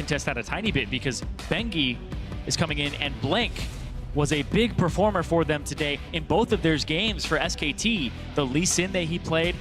test that a tiny bit because Bengi is coming in and Blank was a big performer for them today in both of their games for SKT. The Lee Sin that he played,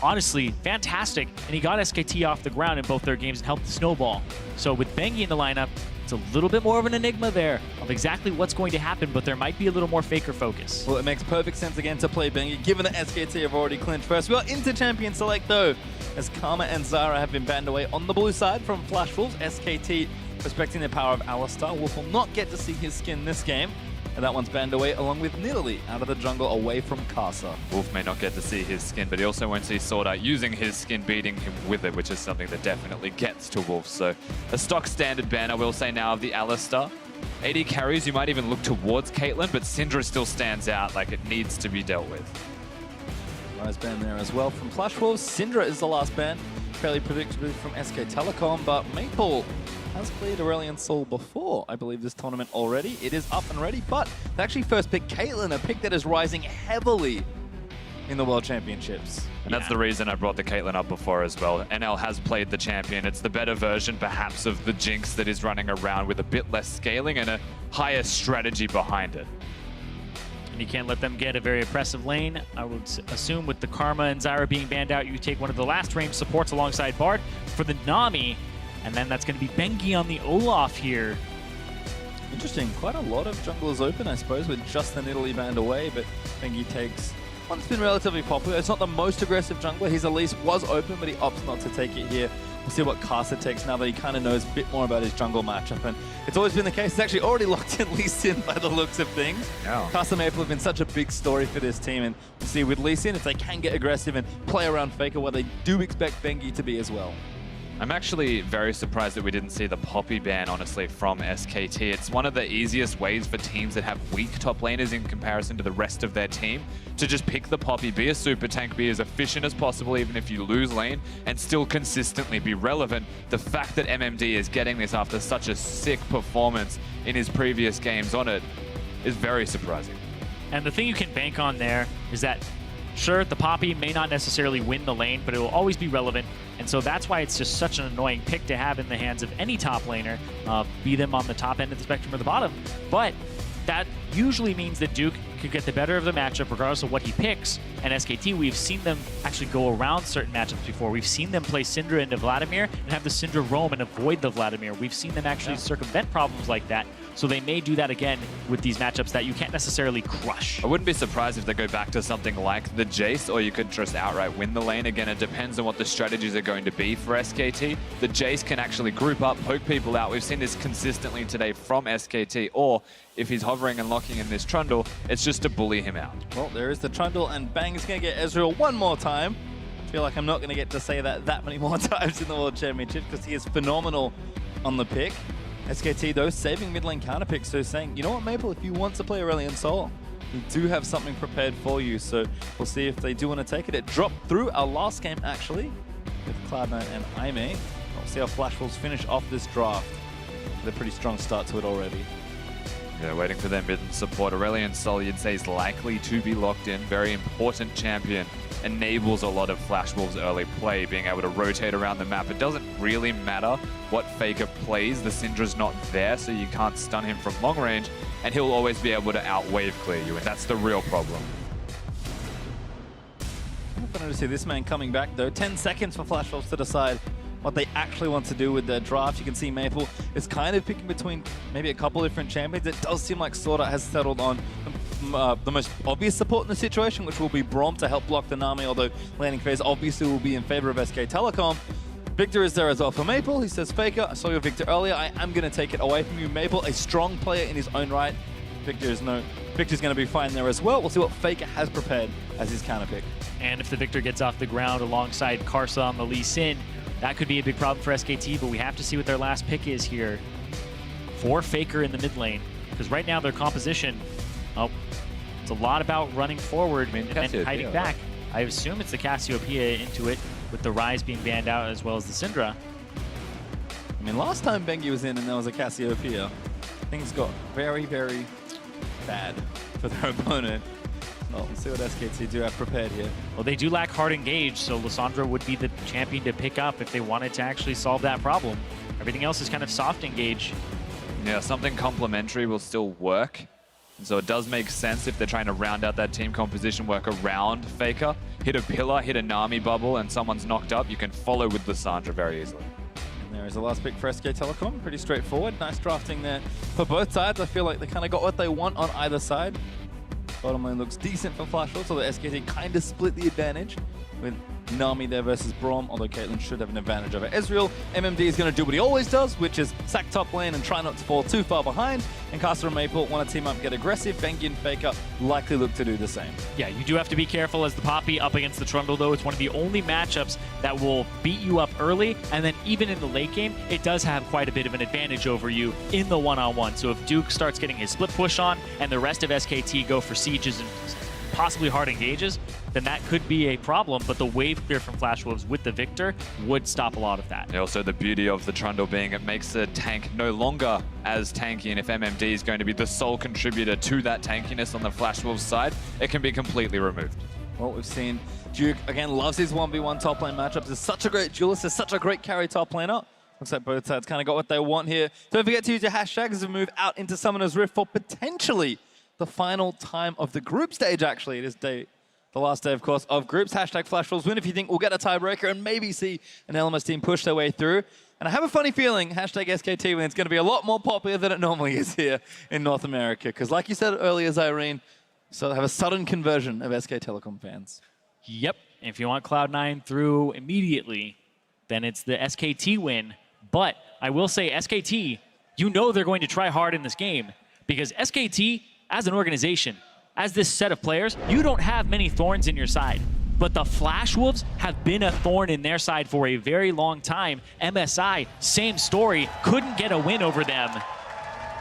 honestly, fantastic. And he got SKT off the ground in both their games and helped the snowball. So with Bengi in the lineup, it's a little bit more of an enigma there of exactly what's going to happen, but there might be a little more Faker focus. Well, it makes perfect sense again to play Bengi, given that SKT have already clinched first. We are into Champion Select though, as Karma and Zara have been banned away on the blue side from Flash Wolves. SKT respecting the power of Alistar. Wolf will not get to see his skin this game, and that one's banned away along with Nidalee out of the jungle away from Kasa. Wolf may not get to see his skin, but he also won't see Sword Art using his skin, beating him with it, which is something that definitely gets to Wolf. So a stock standard ban, I will say now, of the Alistar. AD carries, you might even look towards Caitlyn, but Syndra still stands out like it needs to be dealt with. Rise ban there as well from Flash Wolves. Syndra is the last ban, fairly predictably from SK Telecom, but Maple has played Aurelion Sol before, I believe, this tournament already. It is up and ready, but they actually first picked Caitlyn, a pick that is rising heavily in the World Championships. And that's the reason I brought the Caitlyn up before as well. NL has played the champion. It's the better version, perhaps, of the Jinx that is running around with a bit less scaling and a higher strategy behind it. And you can't let them get a very oppressive lane. I would assume with the Karma and Zyra being banned out, you take one of the last range supports alongside Bard for the Nami. And then that's going to be Bengi on the Olaf here. Interesting. Quite a lot of junglers open, I suppose, with just the Nidalee banned away, but Bengi takes one that's been relatively popular. It's not the most aggressive jungler. His Elise was open, but he opts not to take it here. We'll see what Kasa takes now that he kind of knows a bit more about his jungle matchup. And it's always been the case. It's actually already locked in Lee Sin by the looks of things. Yeah. Kasa Maple have been such a big story for this team. And we'll see with Lee Sin if they can get aggressive and play around Faker, what they do expect Bengi to be as well. I'm actually very surprised that we didn't see the Poppy ban, honestly, from SKT. It's one of the easiest ways for teams that have weak top laners in comparison to the rest of their team to just pick the Poppy, be a super tank, be as efficient as possible even if you lose lane, and still consistently be relevant. The fact that MMD is getting this after such a sick performance in his previous games on it is very surprising. And the thing you can bank on there is that, sure, the Poppy may not necessarily win the lane, but it will always be relevant. And so that's why it's just such an annoying pick to have in the hands of any top laner, be them on the top end of the spectrum or the bottom. But that usually means that Duke could get the better of the matchup regardless of what he picks. And SKT, we've seen them actually go around certain matchups before. We've seen them play Syndra into Vladimir and have the Syndra roam and avoid the Vladimir. We've seen them actually circumvent problems like that. So they may do that again with these matchups that you can't necessarily crush. I wouldn't be surprised if they go back to something like the Jace, or you could just outright win the lane. Again, it depends on what the strategies are going to be for SKT. The Jace can actually group up, poke people out. We've seen this consistently today from SKT. Or if he's hovering and locking in this Trundle, it's just to bully him out. Well, there is the Trundle, and Bang is going to get Ezreal one more time. I feel like I'm not going to get to say that many more times in the World Championship because he is phenomenal on the pick. SKT, though, saving mid lane counter picks, so saying, you know what, Maple, if you want to play Aurelion Sol, we do have something prepared for you, so we'll see if they do want to take it. It dropped through our last game, actually, with Cloud9 and Aimee. We'll see how Flash Wolves finish off this draft with a pretty strong start to it already. Yeah, waiting for them mid support. Aurelion Sol, you'd say, is likely to be locked in. Very important champion. Enables a lot of Flash Wolves' early play, being able to rotate around the map. It doesn't really matter what Faker plays. The Syndra's not there, so you can't stun him from long range, and he'll always be able to out-wave clear you, and that's the real problem. Funny to see this man coming back, though. 10 seconds for Flash Wolves to decide what they actually want to do with their draft. You can see Maple is kind of picking between maybe a couple different champions. It does seem like Sword Art has settled on the most obvious support in the situation, which will be Braum to help block the Nami, although landing phase obviously will be in favor of SK Telecom. Victor is there as well for Maple. He says, Faker, I saw your Victor earlier. I am going to take it away from you. Maple, a strong player in his own right. Victor's going to be fine there as well. We'll see what Faker has prepared as his counter pick. And if the Victor gets off the ground alongside Karsa on the Lee Sin, that could be a big problem for SKT, but we have to see what their last pick is here for Faker in the mid lane. Because right now their composition, it's a lot about running forward and hiding back. I assume it's the Cassiopeia into it, with the Rise being banned out as well as the Syndra. I mean, last time Bengi was in and there was a Cassiopeia, things got very, very bad for their opponent. Well, let's see what SKT do have prepared here. Well, they do lack hard engage, so Lissandra would be the champion to pick up if they wanted to actually solve that problem. Everything else is kind of soft engage. Yeah, something complementary will still work. And so it does make sense if they're trying to round out that team composition, work around Faker, hit a pillar, hit a Nami bubble, and someone's knocked up. You can follow with Lissandra very easily. And there is the last pick for SK Telecom. Pretty straightforward. Nice drafting there for both sides. I feel like they kind of got what they want on either side. Bottom lane looks decent for Flashwolves, so the SKT kind of split the advantage with Nami there versus Braum, although Caitlyn should have an advantage over Ezreal. MMD is going to do what he always does, which is sack top lane and try not to fall too far behind. And Caster and Maple want to team up, get aggressive. Bengi and Faker likely look to do the same. Yeah, you do have to be careful as the Poppy up against the Trundle, though. It's one of the only matchups that will beat you up early, and then even in the late game, it does have quite a bit of an advantage over you in the one-on-one. So if Duke starts getting his split push on, and the rest of SKT go for sieges and possibly hard engages, then that could be a problem, but the wave clear from Flashwolves with the Victor would stop a lot of that. And also the beauty of the Trundle being it makes the tank no longer as tanky, and if MMD is going to be the sole contributor to that tankiness on the Flashwolves side, it can be completely removed. Well, we've seen Duke, again, loves his 1v1 top lane matchups. There's such a great duelist, there's such a great carry top laner. Looks like both sides kind of got what they want here. Don't forget to use your hashtags as we move out into Summoner's Rift for potentially the final time of the group stage, actually. It is the last day, of course, of groups. Hashtag Flashwolves win if you think we'll get a tiebreaker and maybe see an LMS team push their way through. And I have a funny feeling hashtag SKT win is going to be a lot more popular than it normally is here in North America. Because like you said earlier, Zyrene, so have a sudden conversion of SK Telecom fans. Yep, if you want Cloud9 through immediately, then it's the SKT win. But I will say SKT, you know they're going to try hard in this game because SKT, as an organization, as this set of players, you don't have many thorns in your side. But the Flashwolves have been a thorn in their side for a very long time. MSI, same story, couldn't get a win over them.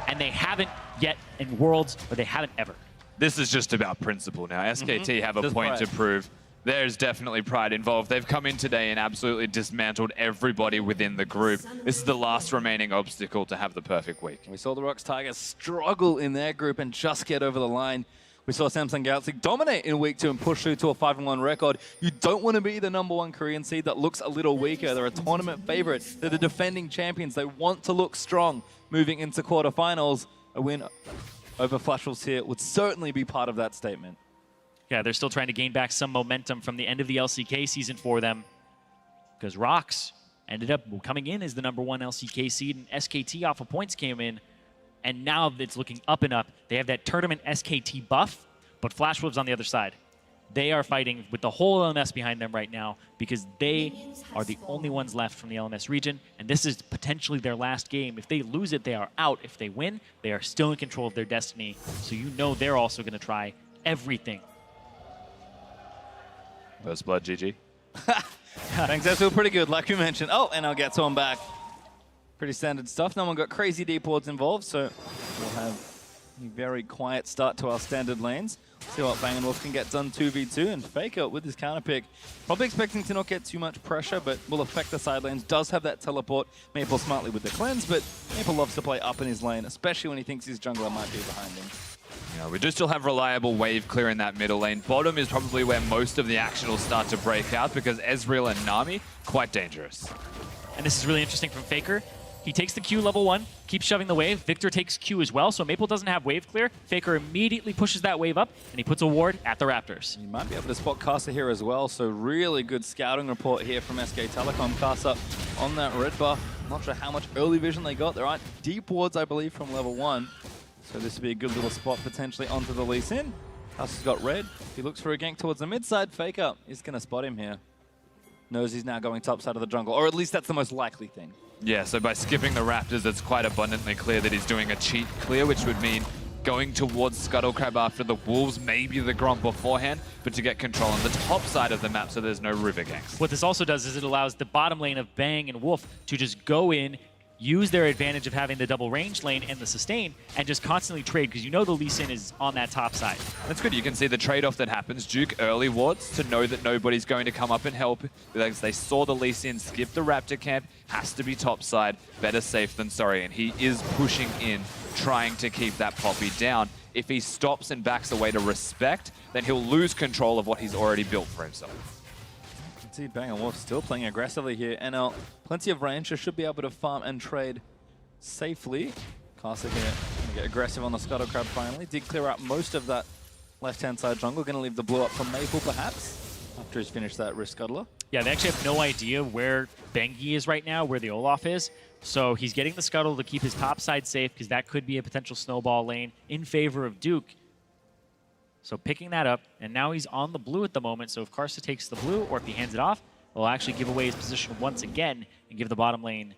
And they haven't yet in Worlds, or they haven't ever. This is just about principle now. SKT have a There's point pride. to prove. There's definitely pride involved. They've come in today and absolutely dismantled everybody within the group. This is the last remaining obstacle to have the perfect week. We saw the Rocks Tigers struggle in their group and just get over the line. We saw Samsung Galaxy dominate in week 2 and push through to a 5-1 record. You don't want to be the #1 Korean seed that looks a little weaker. They're a tournament favorite. They're the defending champions. They want to look strong moving into quarterfinals. A win over Flashwolves here would certainly be part of that statement. Yeah, they're still trying to gain back some momentum from the end of the LCK season for them because Rocks ended up coming in as the #1 LCK seed, and SKT off of points came in. And now it's looking up and up. They have that tournament SKT buff, but Flashwolves on the other side. They are fighting with the whole LMS behind them right now because they are the only ones left from the LMS region, and this is potentially their last game. If they lose it, they are out. If they win, they are still in control of their destiny. So you know they're also going to try everything. First blood, GG. Thanks, that's still pretty good, like we mentioned. Oh, and I'll get to him back. Pretty standard stuff. No one got crazy deep wards involved, so we'll have a very quiet start to our standard lanes. See what Bang & Wolf can get done 2v2, and Faker with his counter pick. Probably expecting to not get too much pressure, but will affect the side lanes. Does have that teleport. Maple smartly with the cleanse, but Maple loves to play up in his lane, especially when he thinks his jungler might be behind him. Yeah, we do still have reliable wave clear in that middle lane. Bottom is probably where most of the action will start to break out because Ezreal and Nami, quite dangerous. And this is really interesting from Faker. He takes the Q level 1, keeps shoving the wave. Victor takes Q as well, so Maple doesn't have wave clear. Faker immediately pushes that wave up, and he puts a ward at the Raptors. You might be able to spot Kasa here as well, so really good scouting report here from SK Telecom. Kasa on that red buff. Not sure how much early vision they got. There aren't deep wards, I believe, from level 1. So this would be a good little spot potentially onto the Lee Sin. Kasa's got red. If he looks for a gank towards the mid side, Faker is going to spot him here. Knows he's now going top side of the jungle, or at least that's the most likely thing. Yeah, so by skipping the Raptors, it's quite abundantly clear that he's doing a cheat clear, which would mean going towards Scuttle Crab after the Wolves, maybe the Gromp beforehand, but to get control on the top side of the map so there's no river ganks. What this also does is it allows the bottom lane of Bang and Wolf to just go in, use their advantage of having the double range lane and the sustain, and just constantly trade, because you know the Lee Sin is on that top side. That's good. You can see the trade-off that happens. Duke early wards to know that nobody's going to come up and help. Because they saw the Lee Sin skip the Raptor camp, has to be top side. Better safe than sorry. And he is pushing in, trying to keep that Poppy down. If he stops and backs away to respect, then he'll lose control of what he's already built for himself. Indeed, Bang & Wolf still playing aggressively here. NL, plenty of range, so should be able to farm and trade safely. Casa here going to get aggressive on the Scuttle Crab finally. Did clear out most of that left-hand side jungle. Going to leave the blue up for Maple, perhaps, after he's finished that Rift Scuttler. Yeah, they actually have no idea where Bengi is right now, where the Olaf is. So he's getting the Scuttle to keep his top side safe, because that could be a potential snowball lane in favor of Duke. So picking that up, and now he's on the blue at the moment. So if Karsa takes the blue, or if he hands it off, it'll actually give away his position once again and give the bottom lane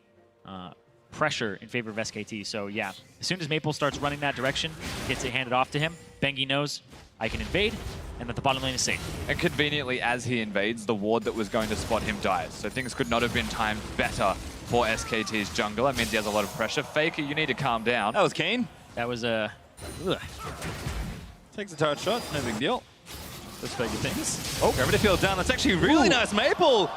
pressure in favor of SKT. So yeah, as soon as Maple starts running that direction, gets it handed off to him, Bengi knows I can invade, and that the bottom lane is safe. And conveniently, as he invades, the ward that was going to spot him dies. So things could not have been timed better for SKT's jungle. That means he has a lot of pressure. Faker, you need to calm down. That was keen. That was a... Takes a turret shot, no big deal. Just Faker things. Oh, gravity field down. That's actually really nice. Maple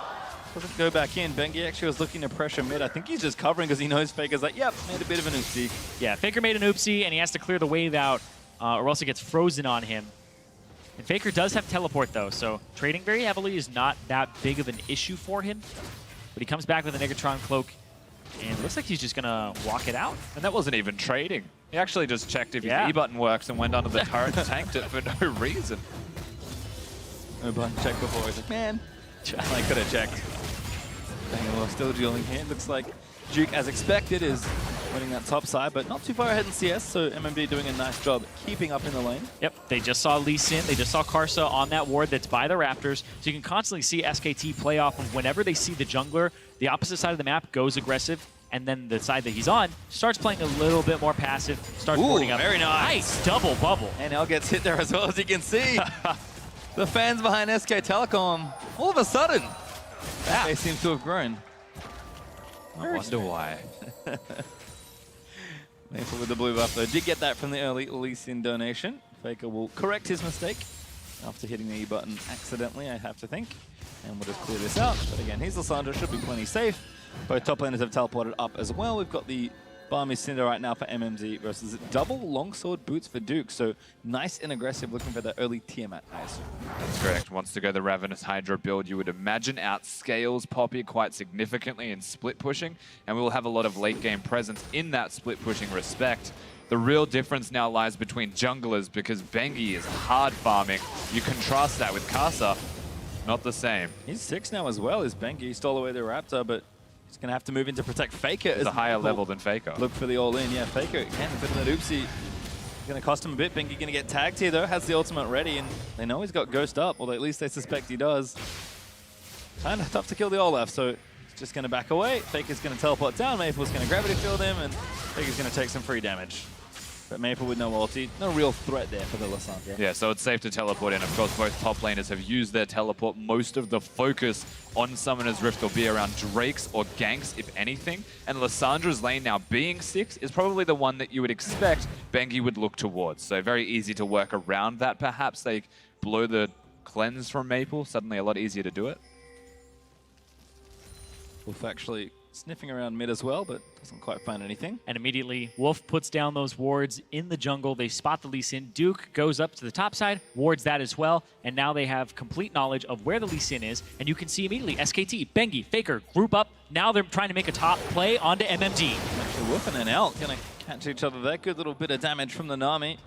doesn't go back in. Bengi actually was looking to pressure mid. I think he's just covering because he knows Faker's like, yep, made a bit of an oopsie. Yeah, Faker made an oopsie, and he has to clear the wave out, or else it gets frozen on him. And Faker does have teleport, though, so trading very heavily is not that big of an issue for him. But he comes back with a Negatron Cloak, and it looks like he's just going to walk it out. And that wasn't even trading. He actually just checked if his Yeah. E button works and went under the turret and tanked it for no reason. No button check before. He's like, man, I could have checked. Bang, we're still dueling here. Looks like Duke, as expected, is winning that top side, but not too far ahead in CS, so MMD doing a nice job keeping up in the lane. Yep, they just saw Lee Sin, they just saw Karsa on that ward that's by the Raptors, so you can constantly see SKT play off of whenever they see the jungler, the opposite side of the map goes aggressive, and then the side that he's on starts playing a little bit more passive, starts boarding up. Very nice. Double bubble. NL gets hit there as well, as you can see. The fans behind SK Telecom, all of a sudden, they seem to have grown. I wonder why. Maple with the blue buff though. Did get that from the early Lee Sin donation. Faker will correct his mistake after hitting the E button accidentally, I have to think. And we'll just clear this out. But again, he's Lissandra, should be plenty safe. Both top laners have teleported up as well. We've got the Balmy Cinder right now for MMZ versus double longsword boots for Duke. So nice and aggressive, looking for the early Tiamat, I assume. That's correct. Wants to go the Ravenous Hydra build, you would imagine outscales Poppy quite significantly in split pushing, and we will have a lot of late game presence in that split pushing respect. The real difference now lies between junglers, because Bengi is hard farming. You contrast that with Casa, not the same. He's 6 now as well, is Bengi. He stole away the Raptor, but he's going to have to move in to protect Faker. It's a higher level than Faker. Look for the all-in. Yeah, Faker, again, a bit of that oopsie. Going to cost him a bit. Bengi going to get tagged here, though. Has the ultimate ready, and they know he's got Ghost up, although at least they suspect he does. Kind of tough to kill the Olaf, so he's just going to back away. Faker's going to teleport down. Maple's going to gravity field him, and Faker's going to take some free damage. But Maple with no ulti, no real threat there for the Lissandra. Yeah, so it's safe to teleport in. Of course, both top laners have used their teleport. Most of the focus on Summoner's Rift will be around Drakes or ganks, if anything. And Lissandra's lane now being 6 is probably the one that you would expect Bengi would look towards. So very easy to work around that. Perhaps they blow the cleanse from Maple. Suddenly a lot easier to do it. Wolf actually sniffing around mid as well, but doesn't quite find anything. And immediately, Wolf puts down those wards in the jungle. They spot the Lee Sin. Duke goes up to the top side, wards that as well, and now they have complete knowledge of where the Lee Sin is, and you can see immediately SKT, Bengi, Faker, group up. Now they're trying to make a top play onto MMD. Actually, Wolf and NL going to catch each other there. Good little bit of damage from the Nami.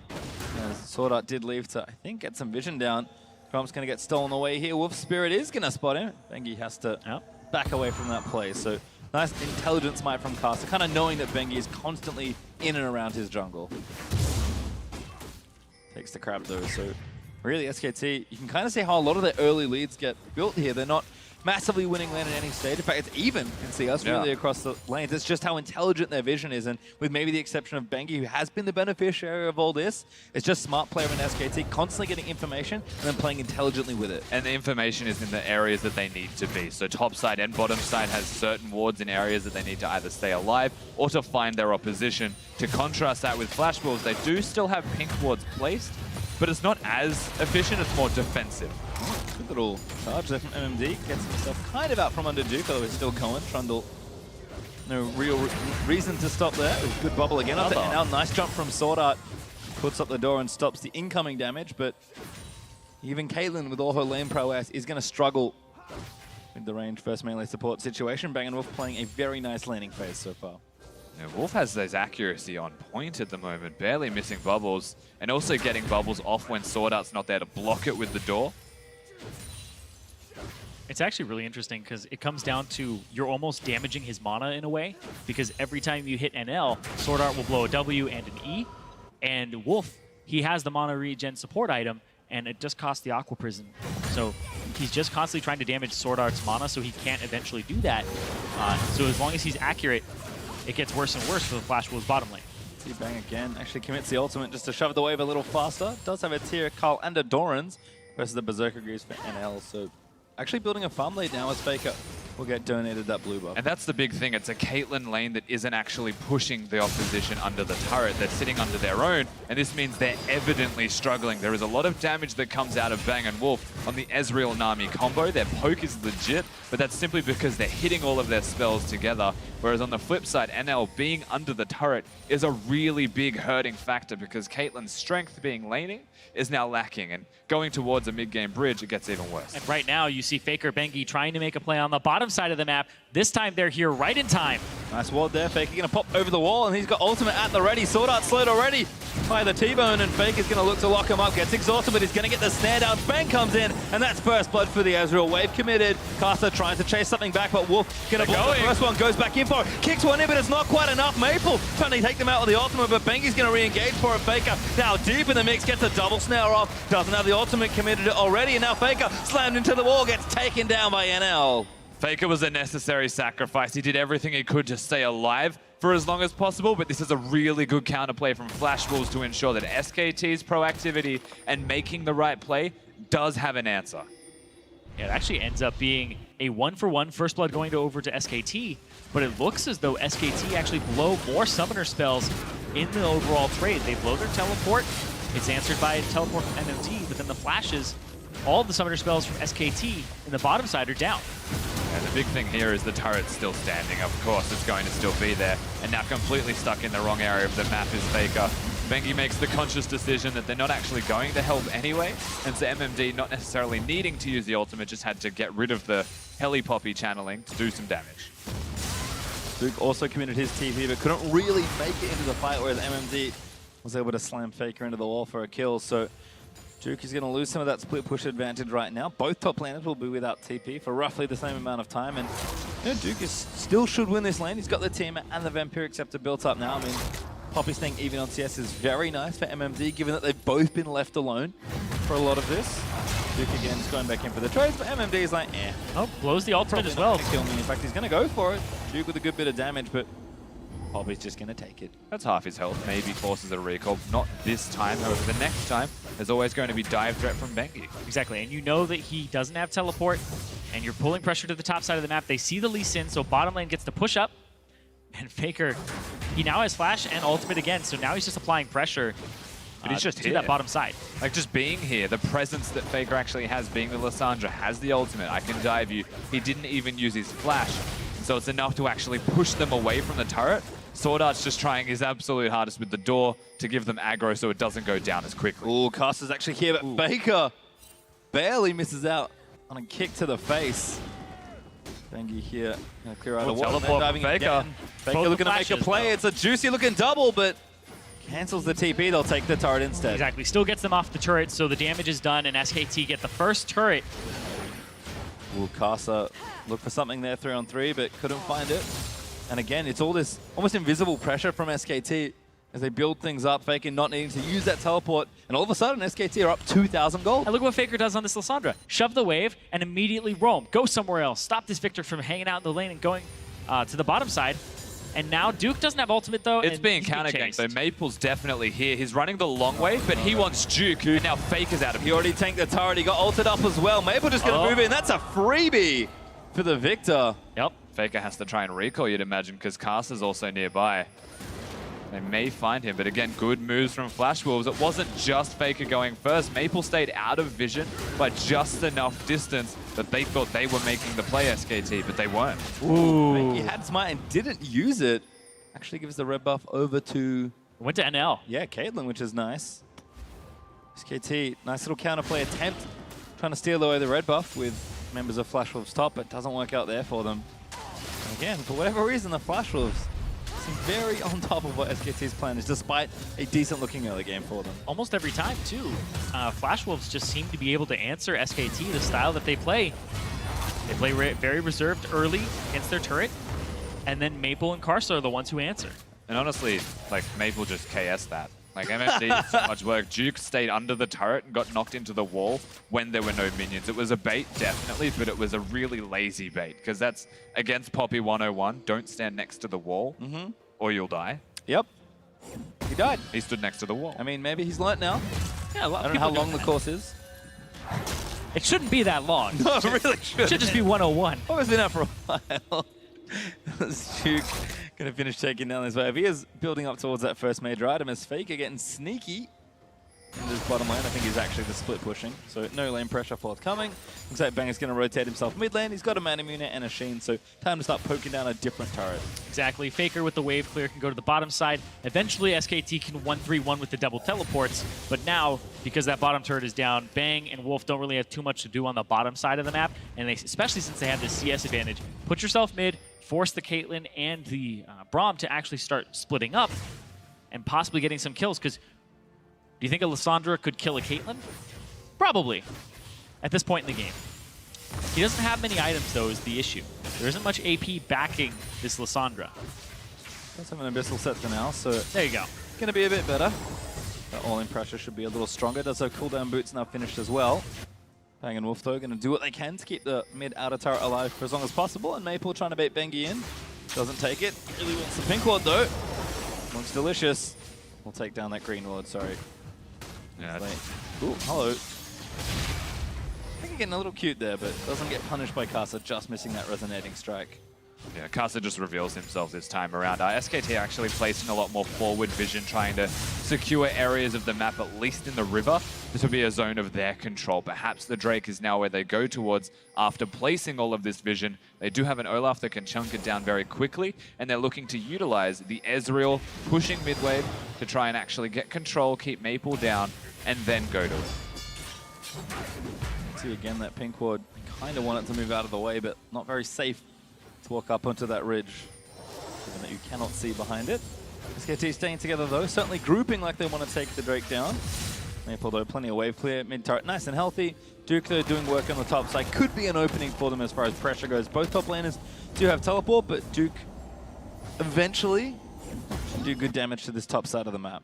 Sword Art did leave to, I think, get some vision down. Crump's going to get stolen away here. Wolf's Spirit is going to spot him. Bengi has to back away from that play, so nice intelligent smite from Caster, kind of knowing that Bengi is constantly in and around his jungle. Takes the crab though, so really SKT, you can kind of see how a lot of their early leads get built here. They're not massively winning lane at any stage. In fact, it's even in CS really across the lanes. It's just how intelligent their vision is, and with maybe the exception of Bengi, who has been the beneficiary of all this, it's just smart player in SKT, constantly getting information and then playing intelligently with it. And the information is in the areas that they need to be. So top side and bottom side has certain wards in areas that they need to either stay alive or to find their opposition. To contrast that with Flash Balls, they do still have pink wards placed, but it's not as efficient, it's more defensive. Good little charge there from MMD. Gets himself kind of out from under Duke, although he's still going. Trundle, no real reason to stop there. Good bubble again. And now nice jump from Sword Art. Puts up the door and stops the incoming damage, but even Caitlyn, with all her lane prowess, is going to struggle with the range first melee support situation. Bang & Wolf playing a very nice laning phase so far. Yeah, Wolf has his accuracy on point at the moment, barely missing bubbles, and also getting bubbles off when Sword Art's not there to block it with the door. It's actually really interesting because it comes down to you're almost damaging his mana in a way, because every time you hit NL, Sword Art will blow a W and an E, and Wolf, he has the mana regen support item, and it just costs the Aqua Prison. So he's just constantly trying to damage Sword Art's mana so he can't eventually do that. So as long as he's accurate, it gets worse and worse for the Flash Wolves bottom lane. See Bang again, actually commits the ultimate just to shove the wave a little faster. Does have a tier, Carl and a Doran's versus the Berserker Greaves for NL, so actually building a farm lead now as Faker will get donated that blue buff. And that's the big thing. It's a Caitlyn lane that isn't actually pushing the opposition under the turret. They're sitting under their own, and this means they're evidently struggling. There is a lot of damage that comes out of Bang & Wolf on the Ezreal Nami combo. Their poke is legit, but that's simply because they're hitting all of their spells together. Whereas on the flip side, NL being under the turret is a really big hurting factor because Caitlyn's strength being laning is now lacking, and going towards a mid-game bridge, it gets even worse. And right now, you see Faker Bengi trying to make a play on the bottom side of the map. This time, they're here right in time. Nice ward there. Faker going to pop over the wall, and he's got ultimate at the ready. Sword Art slowed already by the T-Bone, and Faker's going to look to lock him up. Gets exhausted, but he's going to get the snare down. Bang comes in, and that's first blood for the Ezreal. Wave committed. Caster trying to chase something back, but Wolf going to block the first one. Goes back in for it. Kicks one in, but it's not quite enough. Maple trying to take them out with the ultimate, but Bengi's going to re-engage for it. Faker now deep in the mix, gets a double snare off. Doesn't have the ultimate committed already, and now Faker slammed into the wall, gets taken down by NL. Faker was a necessary sacrifice. He did everything he could to stay alive for as long as possible, but this is a really good counterplay from Flash Wolves to ensure that SKT's proactivity and making the right play does have an answer. Yeah, it actually ends up being a 1-for-1 first blood going over to SKT, but it looks as though SKT actually blow more summoner spells in the overall trade. They blow their teleport. It's answered by a teleport from MMD, but then the flashes, all the summoner spells from SKT in the bottom side are down. And the big thing here is the turret's still standing. Of course, it's going to still be there. And now completely stuck in the wrong area of the map is Faker. Bengi makes the conscious decision that they're not actually going to help anyway. And so MMD, not necessarily needing to use the ultimate, just had to get rid of the Heli Poppy channeling to do some damage. Duke also committed his TP, but couldn't really make it into the fight, whereas MMD was able to slam Faker into the wall for a kill. So Duke is going to lose some of that split push advantage right now. Both top laners will be without TP for roughly the same amount of time. And you know, Duke still should win this lane. He's got the team and the Vampiric Scepter built up now. I mean, Poppy staying even on CS is very nice for MMD, given that they've both been left alone for a lot of this. Duke again is going back in for the trades, but MMD is like, eh. Oh, blows the ultimate Probably as well. not gonna kill me. In fact, he's going to go for it. Duke with a good bit of damage, but Poppy's just going to take it. That's half his health, maybe forces a recall. Not this time, however, the next time, there's always going to be dive threat from Bengi. Exactly, and you know that he doesn't have teleport, and you're pulling pressure to the top side of the map. They see the Lee Sin, so bottom lane gets to push up, and Faker, he now has flash and ultimate again, so now he's just applying pressure But he's just to here. that bottom side. Like, just being here, the presence that Faker actually has, being with Lissandra, has the ultimate. I can dive you. He didn't even use his flash, so it's enough to actually push them away from the turret. Sword Art's just trying his absolute hardest with the door to give them aggro so it doesn't go down as quickly. Ooh, Caster's actually here, but Faker barely misses out on a kick to the face. Bengi here, gonna clear out the wall. Teleport Diving Faker. again. Faker Both looking to make a flashes, play. though. It's a juicy looking double, but cancels the TP. They'll take the turret instead. Exactly, still gets them off the turret, so the damage is done, and SKT get the first turret. Ooh, Caster look for something there 3-on-3, but couldn't find it. And again, it's all this almost invisible pressure from SKT as they build things up, Faker not needing to use that teleport, and all of a sudden SKT are up 2,000 gold. And look what Faker does on this Lissandra. Shove the wave and immediately roam. Go somewhere else. Stop this Victor from hanging out in the lane and going to the bottom side. And now Duke doesn't have ultimate though. It's and being he's counter-ganked, chased. so Maple's definitely here. He's running the long way, but he wants Duke, and now Faker's out of He here. already tanked the turret, he got ulted up as well. Maple just gonna move in, that's a freebie for the Victor. Yep. Faker has to try and recall, you'd imagine, because Caster's also nearby. They may find him, but again, good moves from Flash Wolves. It wasn't just Faker going first. Maple stayed out of vision by just enough distance that they thought they were making the play, SKT, but they weren't. Ooh. He had Smite and didn't use it. Actually gives the red buff over to, Went to NL. yeah, Caitlyn, which is nice. SKT, nice little counterplay attempt. Trying to steal away the red buff with members of Flash Wolves top, but doesn't work out there for them. And again, for whatever reason, the Flash Wolves seem very on top of what SKT's plan is, despite a decent-looking early game for them. Almost every time, too. Flash Wolves just seem to be able to answer SKT, the style that they play. They play very reserved early against their turret, and then Maple and Karsa are the ones who answer. And honestly, like, Maple just KS'd that. Like, MMD did so much work. Duke stayed under the turret and got knocked into the wall when there were no minions. It was a bait, definitely, but it was a really lazy bait, because that's against Poppy 101. Don't stand next to the wall, or you'll die. Yep. He died. He stood next to the wall. I mean, maybe he's learnt now. Yeah, I don't know how long the course is. It shouldn't be that long. No, it really should. It should just be 101. Oh, it's been out for a while. Is Duke going to finish taking down this wave? He is building up towards that first major item as Faker getting sneaky in this bottom lane. I think he's actually the split pushing, so no lane pressure forthcoming. Looks like Banger's going to rotate himself mid lane. He's got a Mana Muna and a Sheen, so time to start poking down a different turret. Exactly. Faker with the wave clear can go to the bottom side. Eventually, SKT can 1-3-1 with the double teleports, but now, because that bottom turret is down, Bang and Wolf don't really have too much to do on the bottom side of the map, and they, especially since they have this CS advantage, put yourself mid, force the Caitlyn and the Braum to actually start splitting up and possibly getting some kills, because do you think a Lissandra could kill a Caitlyn? Probably, at this point in the game. He doesn't have many items, though, is the issue. There isn't much AP backing this Lissandra. Does have an Abyssal set for now, so There you go. going to be a bit better. That all-in pressure should be a little stronger. Does have cooldown boots now finished as well. Bang and Wolf, though, going to do what they can to keep the mid-outer turret alive for as long as possible, and Maple trying to bait Bengi in. Doesn't take it. Really wants the pink ward, though. Looks delicious. We'll take down that green ward, sorry. Yeah. Ooh, hello. I think getting a little cute there, but doesn't get punished by Karsa, just missing that resonating strike. Yeah, Karsa just reveals himself this time around. SKT actually placing a lot more forward vision, trying to secure areas of the map, at least in the river. This will be a zone of their control. Perhaps the Drake is now where they go towards after placing all of this vision. They do have an Olaf that can chunk it down very quickly, and they're looking to utilize the Ezreal pushing mid-wave to try and actually get control, keep Maple down, and then go to it. See again that pink ward. Kind of want it to move out of the way, but not very safe to walk up onto that ridge, given that you cannot see behind it. SKT staying together though, certainly grouping like they want to take the Drake down. Maple though, plenty of wave clear, mid turret nice and healthy. Duke though doing work on the top side, could be an opening for them as far as pressure goes. Both top laners do have teleport, but Duke eventually can do good damage to this top side of the map.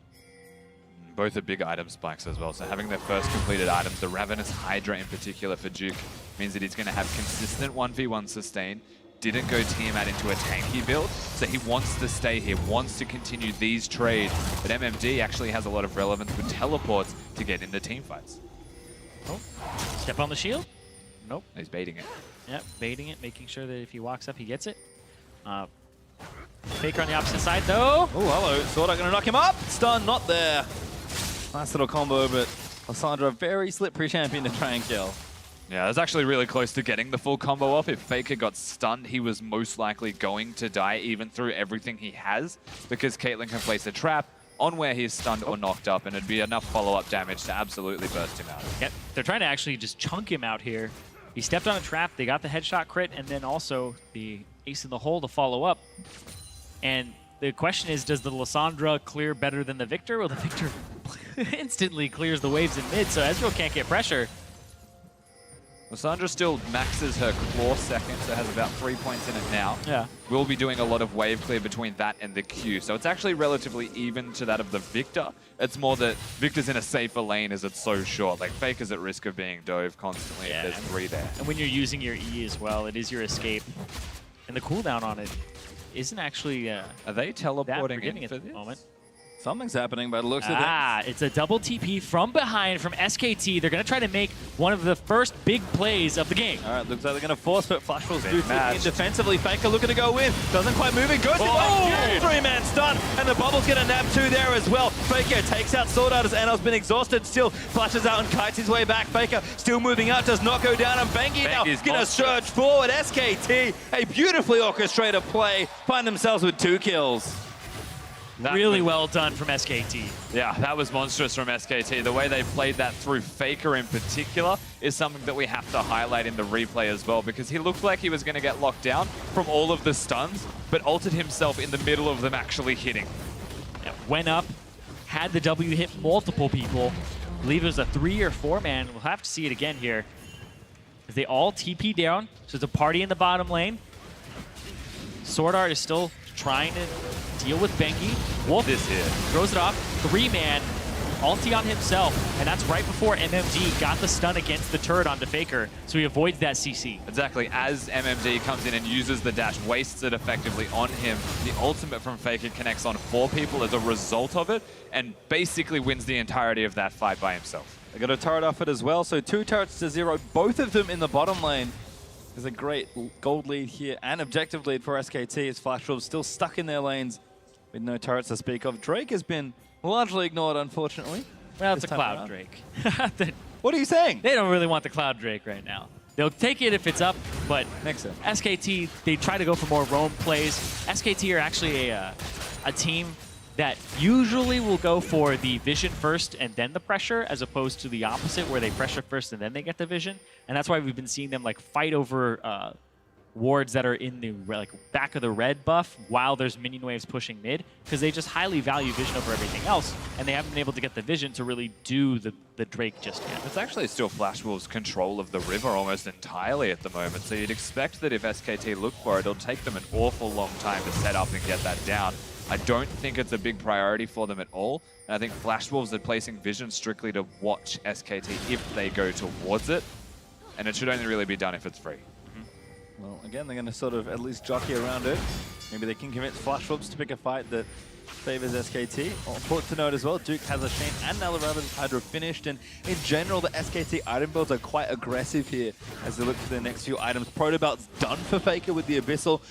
Both are big item spikes as well, so having their first completed items, the Ravenous Hydra in particular for Duke, means that he's going to have consistent 1v1 sustain. Didn't go Tiamat into a tanky build, so he wants to stay here, wants to continue these trades, but MMD actually has a lot of relevance with teleports to get into team fights. Oh, step on the shield? Nope. He's baiting it. Yep, baiting it, making sure that if he walks up, he gets it. Faker on the opposite side, though. Oh, hello. Sword going to knock him up. Stun, not there. Nice little combo, but Lissandra, very slippery champion to try and kill. Yeah, it was actually really close to getting the full combo off. If Faker got stunned, he was most likely going to die, even through everything he has, because Caitlyn can place a trap on where he's stunned or knocked up, and it'd be enough follow-up damage to absolutely burst him out. Yep, they're trying to actually just chunk him out here. He stepped on a trap, they got the headshot crit, and then also the ace in the hole to follow up. And the question is, does the Lissandra clear better than the Victor? Well, the Victor instantly clears the waves in mid, so Ezreal can't get pressure. Lissandra still maxes her claw second, so has about 3 points in it now. Yeah. We'll be doing a lot of wave clear between that and the Q, so it's actually relatively even to that of the Victor. It's more that Victor's in a safer lane as it's so short. Like, Faker's at risk of being dove constantly if there's 3 there. And when you're using your E as well, it is your escape. And the cooldown on it isn't actually Are they teleporting forgiving in for at the this? moment. Something's happening by the looks of it. It's a double TP from behind from SKT. They're going to try to make one of the first big plays of the game. All right, looks like they're going to force, but Flash Wolves do Big take match. in defensively. Faker looking to go in. Doesn't quite move it. Goes Oh! three-man stun, and the Bubble's going to nab 2 there as well. Faker takes out Sword Art as Anel's been exhausted. Still flashes out and kites his way back. Faker still moving out, does not go down, and Bengi now Bengi's going to monster. surge forward. SKT, a beautifully orchestrated play, find themselves with 2 kills. Really well done from SKT. Yeah, that was monstrous from SKT. The way they played that through Faker in particular is something that we have to highlight in the replay as well, because he looked like he was going to get locked down from all of the stuns, but altered himself in the middle of them actually hitting. Yeah, went up, had the W hit multiple people. I believe it was a 3 or 4 man. We'll have to see it again here. They all TP down, so it's a party in the bottom lane. Sword Art is still trying to deal with Bengi. Wolf This here throws it off. 3-man, ulti on himself, and that's right before MMD got the stun against the turret onto Faker, so he avoids that CC. Exactly, as MMD comes in and uses the dash, wastes it effectively on him, the ultimate from Faker connects on 4 people as a result of it, and basically wins the entirety of that fight by himself. They got a turret off it as well, so 2 turrets to 0, both of them in the bottom lane. There's a great gold lead here and objective lead for SKT as Flash Wolves still stuck in their lanes with no turrets to speak of. Drake has been largely ignored, unfortunately. Well, it's a Cloud Drake. What are you saying? They don't really want the Cloud Drake right now. They'll take it if it's up, but Makes sense. SKT, they try to go for more roam plays. SKT are actually a team that usually will go for the vision first and then the pressure, as opposed to the opposite where they pressure first and then they get the vision. And that's why we've been seeing them like fight over wards that are in the back of the red buff while there's minion waves pushing mid, because they just highly value vision over everything else, and they haven't been able to get the vision to really do the Drake just yet. It's actually still Flash Wolves' control of the river almost entirely at the moment, so you'd expect that if SKT look for it, it'll take them an awful long time to set up and get that down. I don't think it's a big priority for them at all, and I think Flash Wolves are placing vision strictly to watch SKT if they go towards it, and it should only really be done if it's free. Well, again, they're going to sort of at least jockey around it. Maybe they can convince Flash Wolves to pick a fight that favors SKT. Important to note as well, Duke has a Shane and Nalaravan's Hydra finished, and in general, the SKT item builds are quite aggressive here as they look for their next few items. Proto Belt's done for Faker with the Abyssal,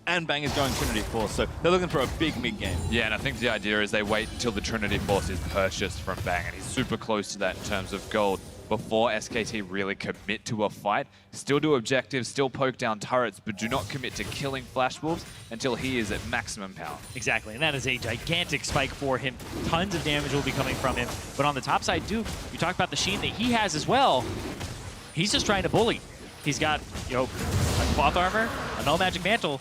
and Bang is going Trinity Force, so they're looking for a big mid-game. Yeah, and I think the idea is they wait until the Trinity Force is purchased from Bang, and he's super close to that in terms of gold, before SKT really commit to a fight. Still do objectives, still poke down turrets, but do not commit to killing Flash Wolves until he is at maximum power. Exactly, and that is a gigantic spike for him. Tons of damage will be coming from him. But on the top side, Duke, you talk about the Sheen that he has as well. He's just trying to bully. He's got, a cloth armor, a null magic mantle,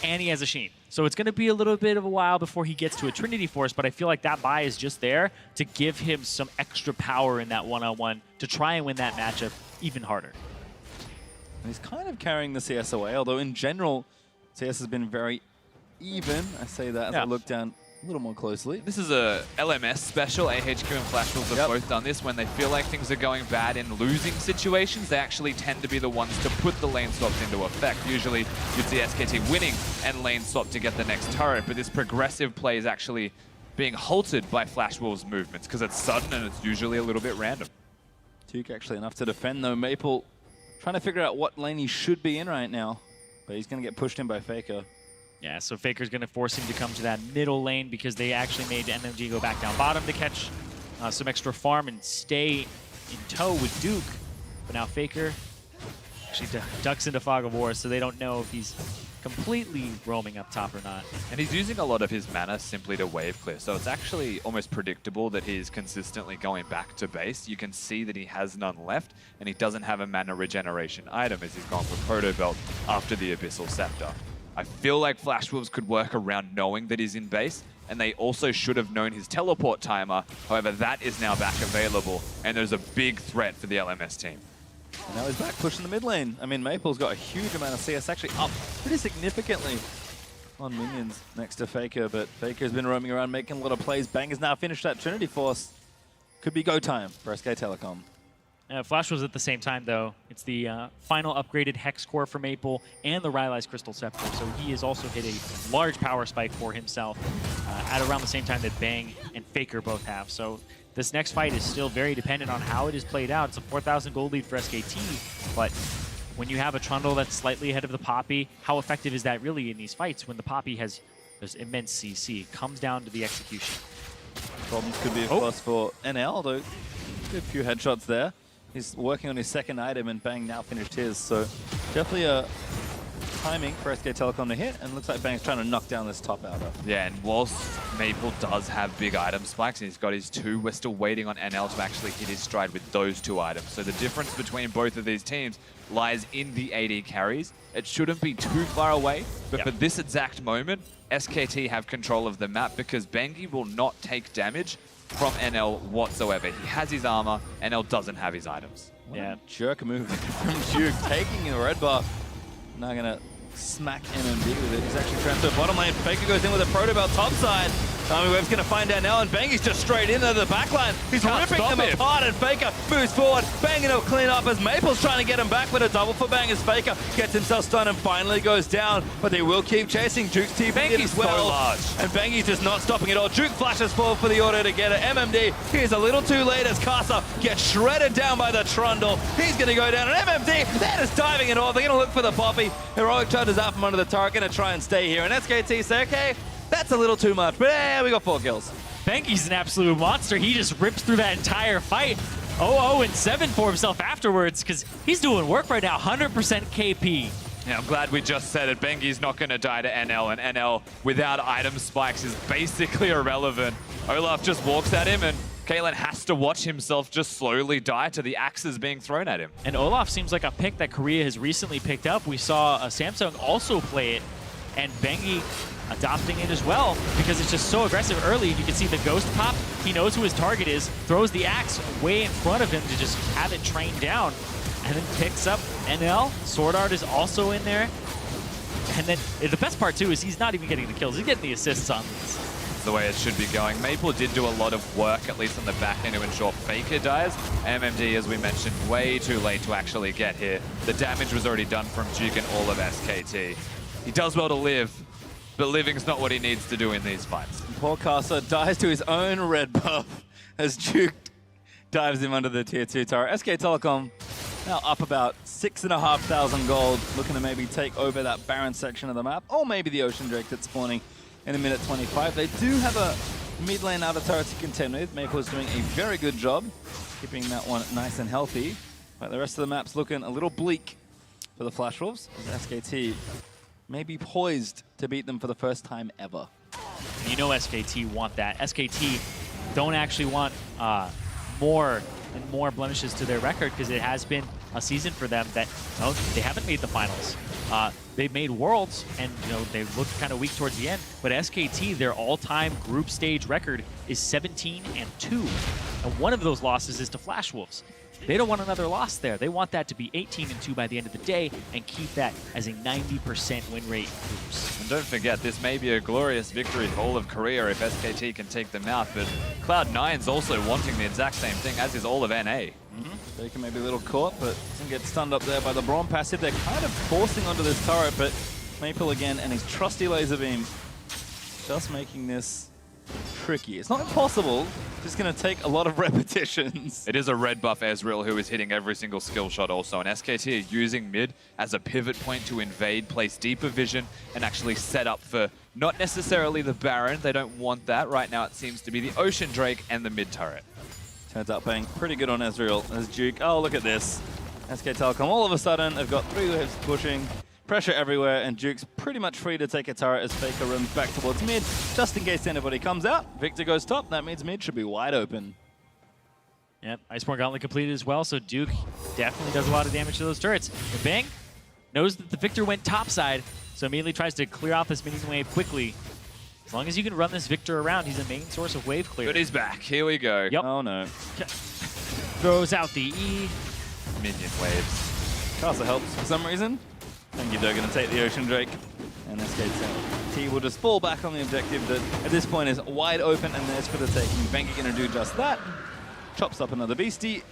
and he has a Sheen. So it's going to be a little bit of a while before he gets to a Trinity Force, but I feel like that buy is just there to give him some extra power in that one-on-one to try and win that matchup even harder. And he's kind of carrying the CS away, although in general, CS has been very even. I say that as I look down a little more closely. This is a LMS special. AHQ and Flash Wolves have both done this. When they feel like things are going bad in losing situations, they actually tend to be the ones to put the lane swaps into effect. Usually you'd see SKT winning and lane swap to get the next turret, but this progressive play is actually being halted by Flash Wolves' movements because it's sudden and it's usually a little bit random. Duke actually enough to defend though. Maple trying to figure out what lane he should be in right now, but he's going to get pushed in by Faker. Yeah, so Faker's going to force him to come to that middle lane because they actually made MMG go back down bottom to catch some extra farm and stay in tow with Duke. But now Faker actually ducks into Fog of War, so they don't know if he's completely roaming up top or not. And he's using a lot of his mana simply to wave clear, so it's actually almost predictable that he's consistently going back to base. You can see that he has none left, and he doesn't have a mana regeneration item as he's gone for Proto Belt after the Abyssal Scepter. I feel like Flash Wolves could work around knowing that he's in base, and they also should have known his teleport timer. However, that is now back available, and there's a big threat for the LMS team. And now he's back pushing the mid lane. I mean, Maple's got a huge amount of CS, actually up pretty significantly on minions next to Faker, but Faker's been roaming around making a lot of plays. Bang has now finished that Trinity Force. Could be go time for SK Telecom. Flash was at the same time, though. It's the final upgraded Hex Core for Maple and the Rylai's Crystal Scepter, so he has also hit a large power spike for himself at around the same time that Bang and Faker both have. So this next fight is still very dependent on how it is played out. It's a 4,000 gold lead for SKT, but when you have a Trundle that's slightly ahead of the Poppy, how effective is that really in these fights when the Poppy has this immense CC? It comes down to the execution. Problems could be, of course, for NL, though. A few headshots there. He's working on his second item, and Bang now finished his. So definitely a timing for SK Telecom to hit, and looks like Bang's trying to knock down this top outer. Yeah, and whilst Maple does have big item spikes, and he's got his 2, we're still waiting on NL to actually hit his stride with those 2 items. So the difference between both of these teams lies in the AD carries. It shouldn't be too far away, but for this exact moment, SKT have control of the map because Bengi will not take damage from NL whatsoever. He has his armor, NL doesn't have his items. What a jerk move from Duke, taking a red buff. Now gonna smack MMD with it. He's actually transferred bottom lane. Faker goes in with a proto belt top side. Army Web's gonna find NL, and Bangy's just straight into the back line. He's ripping them apart, and Faker moves forward. Banging will clean up as Maple's trying to get him back with a double for Bang as Faker gets himself stunned and finally goes down. But they will keep chasing. Duke's TP in as well. So large. And Bangy's just not stopping at all. Duke flashes forward for the auto to get it. MMD, he's a little too late as Casa gets shredded down by the Trundle. He's gonna go down, and MMD, they're just diving it off. They're gonna look for the Poppy. Heroic charges out from under the turret, gonna try and stay here. And SKT say, okay, that's a little too much, but yeah, we got 4 kills. Bengi's an absolute monster. He just rips through that entire fight. 0-0-7 for himself afterwards because he's doing work right now. 100% KP. Yeah, I'm glad we just said it. Bengi's not going to die to NL, and NL without item spikes is basically irrelevant. Olaf just walks at him, and Caitlyn has to watch himself just slowly die to the axes being thrown at him. And Olaf seems like a pick that Korea has recently picked up. We saw Samsung also play it, and Bengi adopting it as well because it's just so aggressive early. You can see the ghost pop. He knows who his target is, throws the axe way in front of him to just have it train down, and then picks up NL. Sword Art is also in there. And then the best part too is he's not even getting the kills. He's getting the assists on these. That's the way it should be going. Maple did do a lot of work, at least on the back end, to ensure Faker dies. MMD, as we mentioned, way too late to actually get here. The damage was already done from Duke and all of SKT. He does well to live, but living's not what he needs to do in these fights. Poor Casa dies to his own red buff as Duke dives him under the tier 2 tower. SK Telecom now up about 6,500 gold, looking to maybe take over that barren section of the map, or maybe the Ocean Drake that's spawning in a minute 25. They do have a mid lane outer turret to contend with. Maple is doing a very good job keeping that one nice and healthy, but the rest of the map's looking a little bleak for the Flash Wolves as SKT may be poised to beat them for the first time ever. You know SKT want that. SKT don't actually want more and more blemishes to their record because it has been a season for them that they haven't made the finals. They've made Worlds, and they looked kind of weak towards the end. But SKT, their all-time group stage record is 17-2, and one of those losses is to Flash Wolves. They don't want another loss there. They want that to be 18-2 by the end of the day and keep that as a 90% win rate groups. And don't forget, this may be a glorious victory for all of Korea if SKT can take them out, but Cloud9's also wanting the exact same thing, as is all of NA. Baker may be a little caught, but doesn't get stunned up there by the Braum passive. They're kind of forcing onto this turret, but Maple again and his trusty laser beam just making this tricky. It's not impossible, just going to take a lot of repetitions. It is a red buff Ezreal who is hitting every single skill shot also, and SKT are using mid as a pivot point to invade, place deeper vision, and actually set up for not necessarily the Baron. They don't want that. Right now it seems to be the Ocean Drake and the mid turret. Turns out Bang pretty good on Ezreal as Duke. Oh, look at this. SK Telecom all of a sudden have got 3 waves pushing. Pressure everywhere, and Duke's pretty much free to take a turret as Faker runs back towards mid, just in case anybody comes out. Victor goes top. That means mid should be wide open. Yep, Iceborne Gauntlet completed as well, so Duke definitely does a lot of damage to those turrets. And Bang knows that the Victor went topside, so immediately tries to clear off this minion wave quickly. As long as you can run this Victor around, he's a main source of wave clear. But he's back. Here we go. Yep. Oh no. Throws out the E. Minion waves. Casa helps for some reason. Thank you, they're going to take the Ocean Drake. And SKT will just fall back on the objective that at this point is wide open, and there's for the taking. Bengi going to do just that. Chops up another beastie.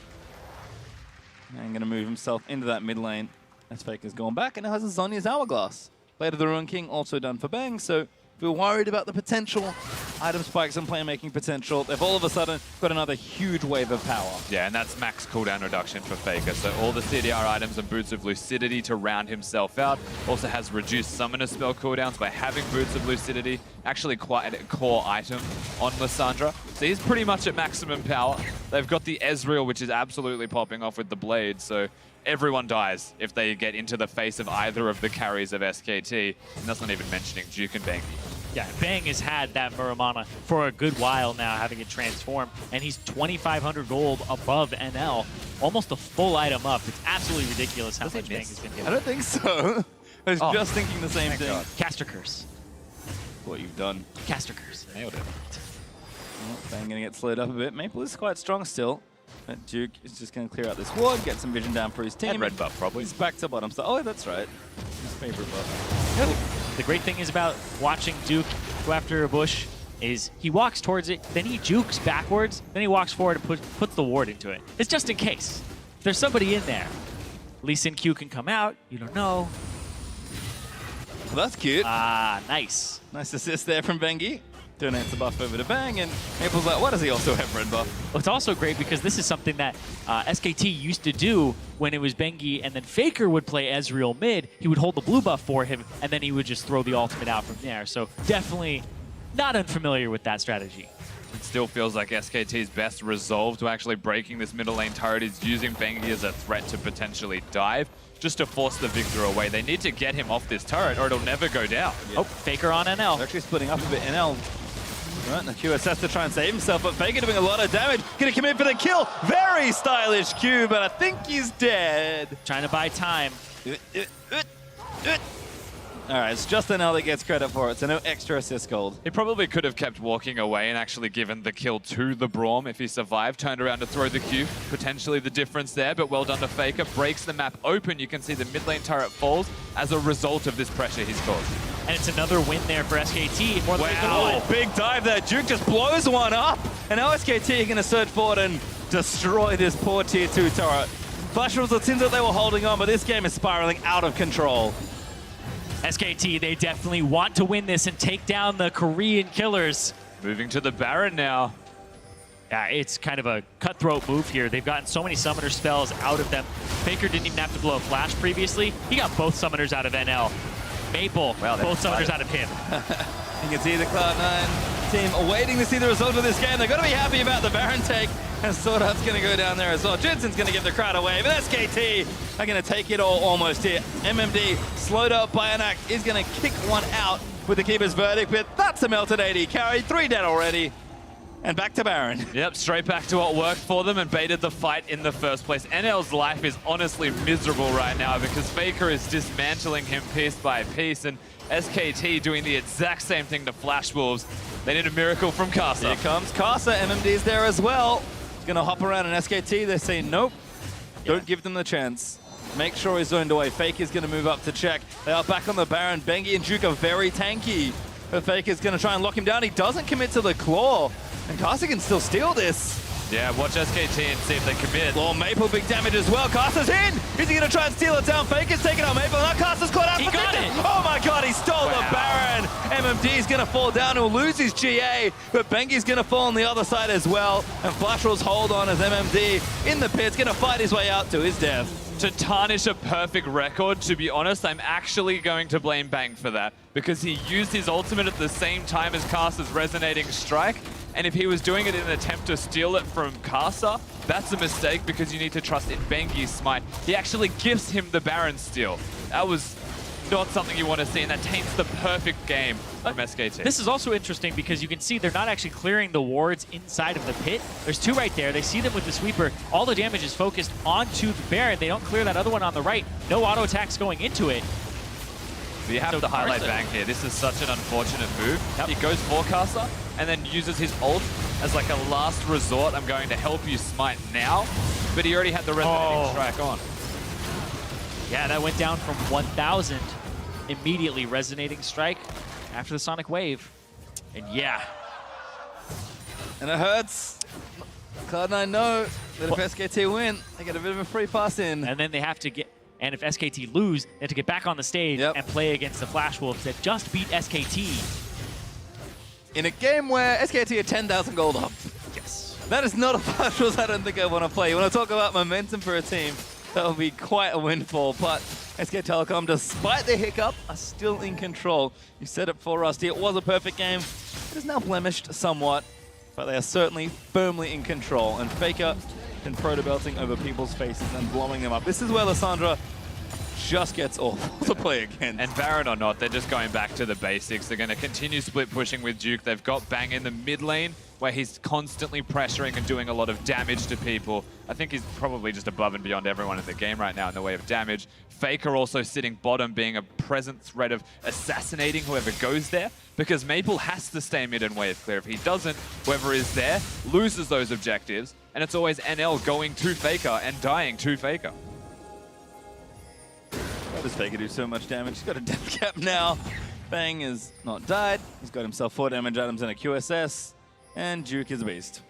And going to move himself into that mid lane as Faker's gone back, and now has a Zhonya's Hourglass. Blade of the Ruin King also done for Bang, so if we're worried about the potential item spikes and playmaking potential, they've all of a sudden got another huge wave of power. Yeah, and that's max cooldown reduction for Faker. So all the CDR items and Boots of Lucidity to round himself out. Also has reduced summoner spell cooldowns by having Boots of Lucidity. Actually quite a core item on Lissandra. So he's pretty much at maximum power. They've got the Ezreal, which is absolutely popping off with the blade. So everyone dies if they get into the face of either of the carries of SKT. And that's not even mentioning Duke and Banky. Yeah, Bang has had that Muramana for a good while now, having it transform, and he's 2,500 gold above NL, almost a full item up. It's absolutely ridiculous how much Bang has been given. I don't think so. I was just thinking the same thing. Caster Curse. What you've done. Caster Curse. Nailed it. Well, Bang gonna get slowed up a bit. Maple is quite strong still. But Duke is just gonna clear out this ward, get some vision down for his team. And red buff, probably. He's back to bottom. So, oh, that's right. His favorite buff. The great thing is about watching Duke go after a bush is he walks towards it, then he jukes backwards, then he walks forward and puts the ward into it. It's just in case. There's somebody in there. Lee Sin Q can come out. You don't know. Well, that's cute. Ah, nice. Nice assist there from Bengi. Donates the buff over to Bang, and Maple's like, why does he also have red buff? Well, it's also great because this is something that SKT used to do when it was Bengi, and then Faker would play Ezreal mid. He would hold the blue buff for him, and then he would just throw the ultimate out from there. So definitely not unfamiliar with that strategy. It still feels like SKT's best resolve to actually breaking this middle lane turret is using Bengi as a threat to potentially dive, just to force the Victor away. They need to get him off this turret or it'll never go down. Oh, Faker on NL. They're actually splitting up a bit. NL, right, and the QS has to try and save himself, but Faker doing a lot of damage. Gonna come in for the kill. Very stylish Q, but I think he's dead. Trying to buy time. All right, it's just NL that gets credit for it, so no extra assist gold. He probably could have kept walking away and actually given the kill to the Braum if he survived, turned around to throw the Q. Potentially the difference there, but well done to Faker. Breaks the map open. You can see the mid lane turret falls as a result of this pressure he's caused. And it's another win there for SKT. More than Wow, big dive there. Duke just blows one up, and now SKT are going to surge forward and destroy this poor tier 2 turret. Flash Wolves, it seems that they were holding on, but this game is spiraling out of control. SKT, they definitely want to win this and take down the Korean killers. Moving to the Baron now. Yeah, it's kind of a cutthroat move here. They've gotten so many summoner spells out of them. Faker didn't even have to blow a flash previously. He got both summoners out of NL. Maple, both summoners out of him. You can see the Cloud9 team awaiting to see the result of this game. They're going to be happy about the Baron take, and Swordheart's going to go down there as well. Jensen's going to give the crowd away, but SKT are going to take it all almost here. MMD, slowed up by an act, is going to kick one out with the Keeper's Verdict, but that's a melted 80 carry, 3 dead already. And back to Baron. Yep, straight back to what worked for them and baited the fight in the first place. NL's life is honestly miserable right now because Faker is dismantling him piece by piece, and SKT doing the exact same thing to Flash Wolves. They need a miracle from Casa. Here comes Casa. MMD's there as well. He's going to hop around, and SKT, they're saying nope. Don't give them the chance. Make sure he's zoned away. Faker's going to move up to check. They are back on the Baron. Bengi and Duke are very tanky. But Faker's going to try and lock him down. He doesn't commit to the claw. And Casa can still steal this. Yeah, watch SKT and see if they commit. Oh, Maple, big damage as well. Casa's in! Is he going to try and steal it down? Faker's taking out Maple. Now Casa's caught out. He got it! Oh my god, he stole the Baron! MMD's going to fall down. He'll lose his GA, but Bengi's going to fall on the other side as well. And Flash Wolves hold on as MMD in the pit's going to fight his way out to his death. To tarnish a perfect record, to be honest, I'm actually going to blame Bang for that because he used his ultimate at the same time as Casa's resonating strike. And if he was doing it in an attempt to steal it from Casa, that's a mistake because you need to trust in Bengi's smite. He actually gives him the Baron steal. That was not something you want to see, and that taints the perfect game from SKT. This is also interesting because you can see they're not actually clearing the wards inside of the pit. There's 2 right there. They see them with the sweeper. All the damage is focused onto the Baron. They don't clear that other one on the right. No auto attacks going into it. You have to highlight Bang here. This is such an unfortunate move. Yep. He goes for Casa and then uses his ult as like a last resort. I'm going to help you smite now. But he already had the resonating strike on. Yeah, that went down from 1,000. Immediately resonating strike after the Sonic Wave. And yeah. And it hurts. Cloud9 know that if SKT win, they get a bit of a free pass in. And then they have to get, and if SKT lose, they have to get back on the stage and play against the Flash Wolves that just beat SKT. in a game where SKT are 10,000 gold up. Yes. That is not a Flashless I don't think I want to play. You want to talk about momentum for a team, that will be quite a windfall. But SK Telecom, despite the hiccup, are still in control. You said it for Rusty, it was a perfect game. It is now blemished somewhat, but they are certainly firmly in control. And Faker been proto-belting over people's faces and blowing them up. This is where Lissandra just gets awful to play against. And Baron or not, they're just going back to the basics. They're going to continue split pushing with Duke. They've got Bang in the mid lane, where he's constantly pressuring and doing a lot of damage to people. I think he's probably just above and beyond everyone in the game right now in the way of damage. Faker also sitting bottom, being a present threat of assassinating whoever goes there, because Maple has to stay mid and wave clear. If he doesn't, whoever is there loses those objectives, and it's always NL going to Faker and dying to Faker. Why does Faker do so much damage? He's got a death cap now. Bang has not died. He's got himself 4 damage items and a QSS. And Duke is a beast.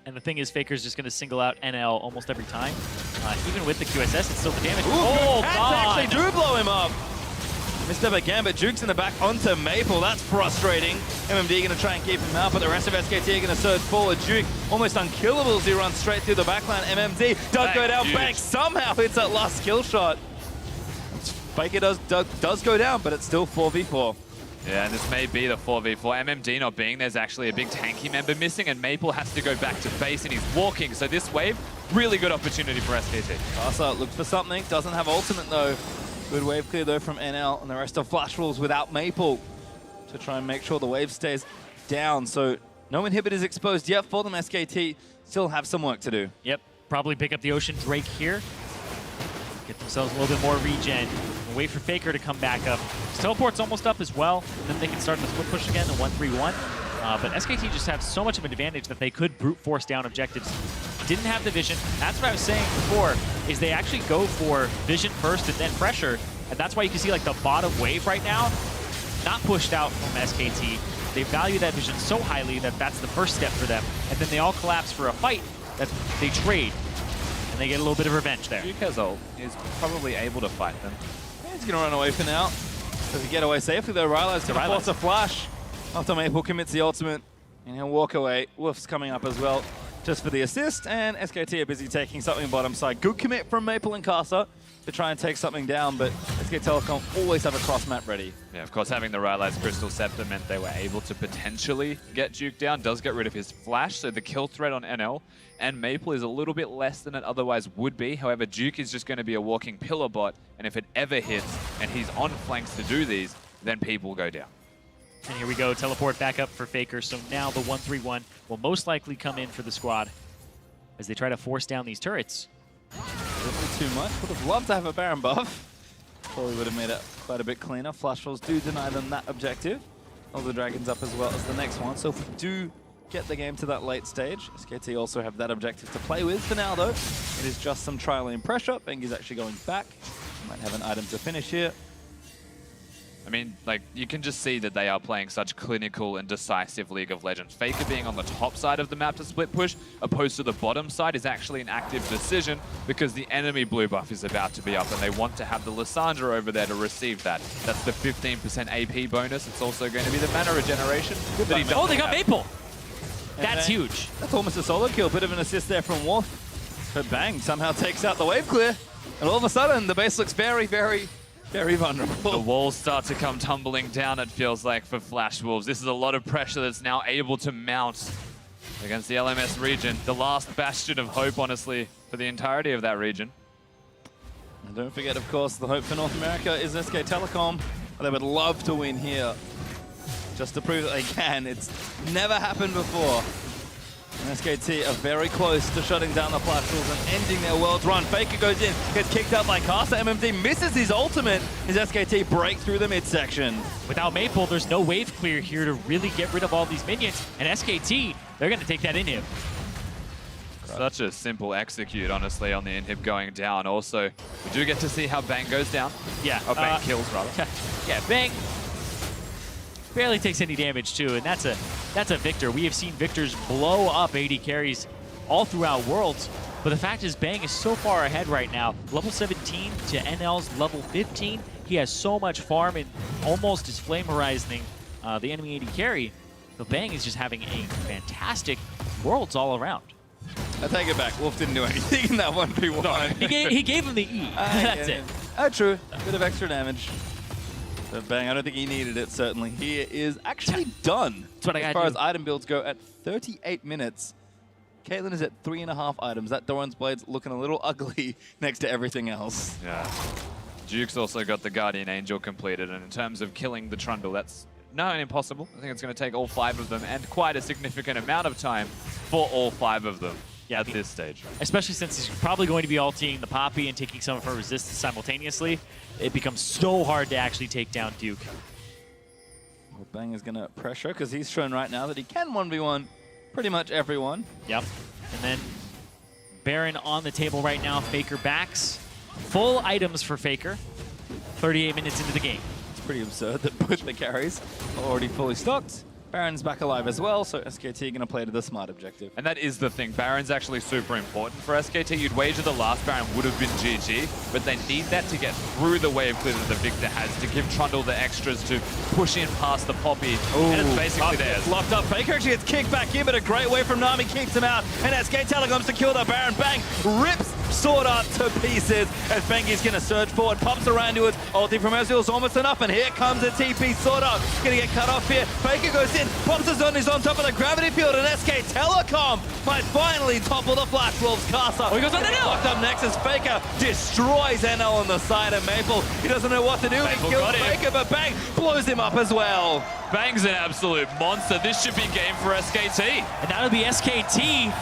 And the thing is, Faker's just going to single out NL almost every time. Even with the QSS, it's still the damage. Ooh, oh, cats actually do blow him up. Misstep again, but Duke's in the back onto Maple. That's frustrating. MMD going to try and keep him out, but the rest of SKT are going to surge forward. Duke almost unkillable as he runs straight through the backline. MMD does go down. Bang somehow hits that last kill shot. Faker does go down, but it's still 4v4. Yeah, and this may be the 4v4. MMD not being there's actually a big tanky member missing, and Maple has to go back to base, and he's walking. So this wave, really good opportunity for SKT. Kasa looks for something, doesn't have ultimate though. Good wave clear though from NL, and the rest of Flash Wolves without Maple to try and make sure the wave stays down. So no inhibitors exposed yet for them. SKT still have some work to do. Yep, probably pick up the Ocean Drake here. Get themselves a little bit more regen. Wait for Faker to come back up. His teleport's almost up as well. And then they can start the split push again, the 1-3-1. But SKT just have so much of an advantage that they could brute force down objectives. Didn't have the vision. That's what I was saying before, is they actually go for vision first and then pressure. And that's why you can see like the bottom wave right now, not pushed out from SKT. They value that vision so highly that that's the first step for them. And then they all collapse for a fight that they trade. And they get a little bit of revenge there. Duke has ult. He's probably able to fight them. He's going to run away for now. Does he get away safely though? Ryla's going to force a flash after Maple commits the ultimate. And he'll walk away. Wolf's coming up as well just for the assist. And SKT are busy taking something bottom side. Good commit from Maple and Kasa to try and take something down, but SK Telecom always have a cross map ready. Yeah, of course, having the Rylai's Crystal Scepter meant they were able to potentially get Duke down. Does get rid of his flash, so the kill threat on NL and Maple is a little bit less than it otherwise would be. However, Duke is just going to be a walking pillar bot, and if it ever hits and he's on flanks to do these, then people go down. And here we go, teleport back up for Faker. So now the 1-3-1 will most likely come in for the squad as they try to force down these turrets. A little too much. Would have loved to have a Baron buff. Probably would have made it quite a bit cleaner. Flash Rolls do deny them that objective. All the Dragons up as well as the next one. So if we do get the game to that late stage, SKT also have that objective to play with. For now though, it is just some trial and pressure. Bengi's actually going back. Might have an item to finish here. I mean, like, you can just see that they are playing such clinical and decisive League of Legends. Faker being on the top side of the map to split push, opposed to the bottom side, is actually an active decision because the enemy blue buff is about to be up and they want to have the Lissandra over there to receive that. That's the 15% AP bonus. It's also going to be the mana regeneration. Oh, they got Maple! And That's huge. That's almost a solo kill. Bit of an assist there from Wolf. But Bang somehow takes out the wave clear. And all of a sudden, the base looks very, very vulnerable. The walls start to come tumbling down, it feels like, for Flash Wolves. This is a lot of pressure that's now able to mount against the LMS region. The last bastion of hope, honestly, for the entirety of that region. And don't forget, of course, the hope for North America is SK Telecom. They would love to win here, just to prove that they can. It's never happened before. And SKT are very close to shutting down the Flash Wolves and ending their world's run. Faker goes in, gets kicked out by Kasa. MMD misses his ultimate as SKT break through the midsection. Without Maple, there's no wave clear here to really get rid of all these minions. And SKT, they're going to take that inhib. Such a simple execute, honestly, on the inhib going down. Also, we do get to see how Bang goes down. Yeah. Or Bang kills, rather. Yeah, Bang barely takes any damage too, and that's a Victor. We have seen Victors blow up AD carries all throughout Worlds, but the fact is Bang is so far ahead right now. Level 17 to NL's level 15. He has so much farm and almost is flame horizoning the enemy AD carry. But Bang is just having a fantastic Worlds all around. I take it back. Wolf didn't do anything in that 1v1. He gave him the E. That's it. Oh, true. A bit of extra damage. But Bang, I don't think he needed it, certainly. He is actually done. That's what I got. As far as item builds go, at 38 minutes, Caitlyn is at 3.5 items. That Doran's Blade's looking a little ugly next to everything else. Yeah. Duke's also got the Guardian Angel completed, and in terms of killing the Trundle, that's not impossible. I think it's going to take all 5 of them, and quite a significant amount of time for all 5 of them at this stage. Especially since he's probably going to be ulting the Poppy and taking some of her resistance simultaneously. It becomes so hard to actually take down Duke. Well, Bang is going to pressure, because he's shown right now that he can 1v1 pretty much everyone. Yep. And then Baron on the table right now. Faker backs. Full items for Faker. 38 minutes into the game. It's pretty absurd that both the carries are already fully stocked. Baron's back alive as well, so SKT going to play to the smart objective. And that is the thing. Baron's actually super important for SKT. You'd wager the last Baron would have been GG, but they need that to get through the wave clear that the Victor has, to give Trundle the extras to push in past the Poppy. Ooh, and it's basically theirs. Locked up. Faker actually gets kicked back in, but a great way from Nami keeps him out. And SK Telecoms to kill the Baron. Bang rips Sword Art to pieces as Bengi's going to surge forward, pops around to it. Ulti from Ezreal is almost enough, and here comes a TP. Sword Art going to get cut off here. Faker goes in, pops his on, he's on top of the gravity field, and SK Telecom might finally topple the Flash Wolves castle. Oh, he goes on the nail. Locked up next as Faker destroys NL on the side of Maple. He doesn't know what to do. Maple He kills got him. Faker, but Bang blows him up as well. Bang's an absolute monster. This should be game for SKT. And that'll be SKT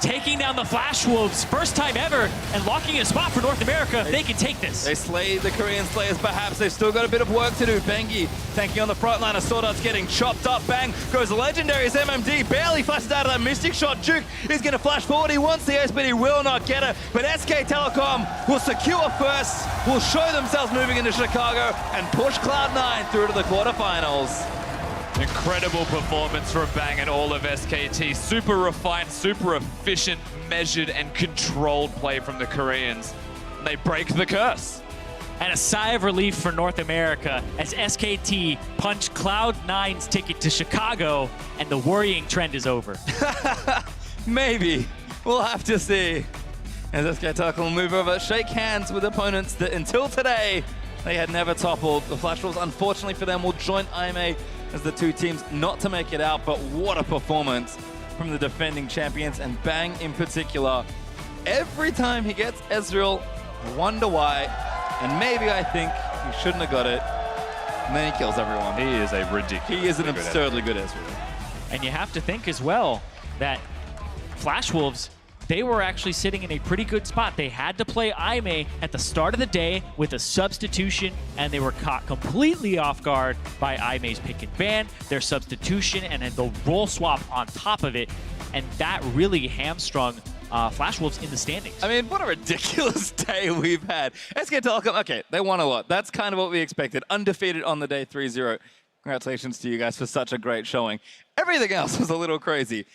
taking down the Flash Wolves, first time ever, and locking a spot for North America. They can take this. They slay the Korean Slayers, perhaps. They've still got a bit of work to do. Bengi tanking on the front line. Sword Art's getting chopped up. Bang goes legendary as MMD. Barely flashes out of that Mystic Shot. Duke is going to flash forward. He wants the ace, but he will not get it. But SK Telecom will secure first, will show themselves moving into Chicago, and push Cloud9 through to the quarterfinals. Incredible performance from Bang and all of SKT. Super refined, super efficient, measured, and controlled play from the Koreans. They break the curse. And a sigh of relief for North America as SKT punched Cloud9's ticket to Chicago, and the worrying trend is over. Maybe. We'll have to see. As SK Telecom will move over, shake hands with opponents that until today they had never toppled. The Flash Wolves, unfortunately for them, will join IMA as the two teams not to make it out, but what a performance from the defending champions, and Bang in particular. Every time he gets Ezreal, I wonder why, and maybe I think he shouldn't have got it, and then he kills everyone. He is a ridiculous. He is an absurdly good Ezreal. And you have to think as well that Flash Wolves, they were actually sitting in a pretty good spot. They had to play Aimee at the start of the day with a substitution, and they were caught completely off guard by Aimee's pick and ban, their substitution, and then the role swap on top of it. And that really hamstrung Flash Wolves in the standings. I mean, what a ridiculous day we've had. SK Telecom, okay, they won a lot. That's kind of what we expected. Undefeated on the day 3-0. Congratulations to you guys for such a great showing. Everything else was a little crazy.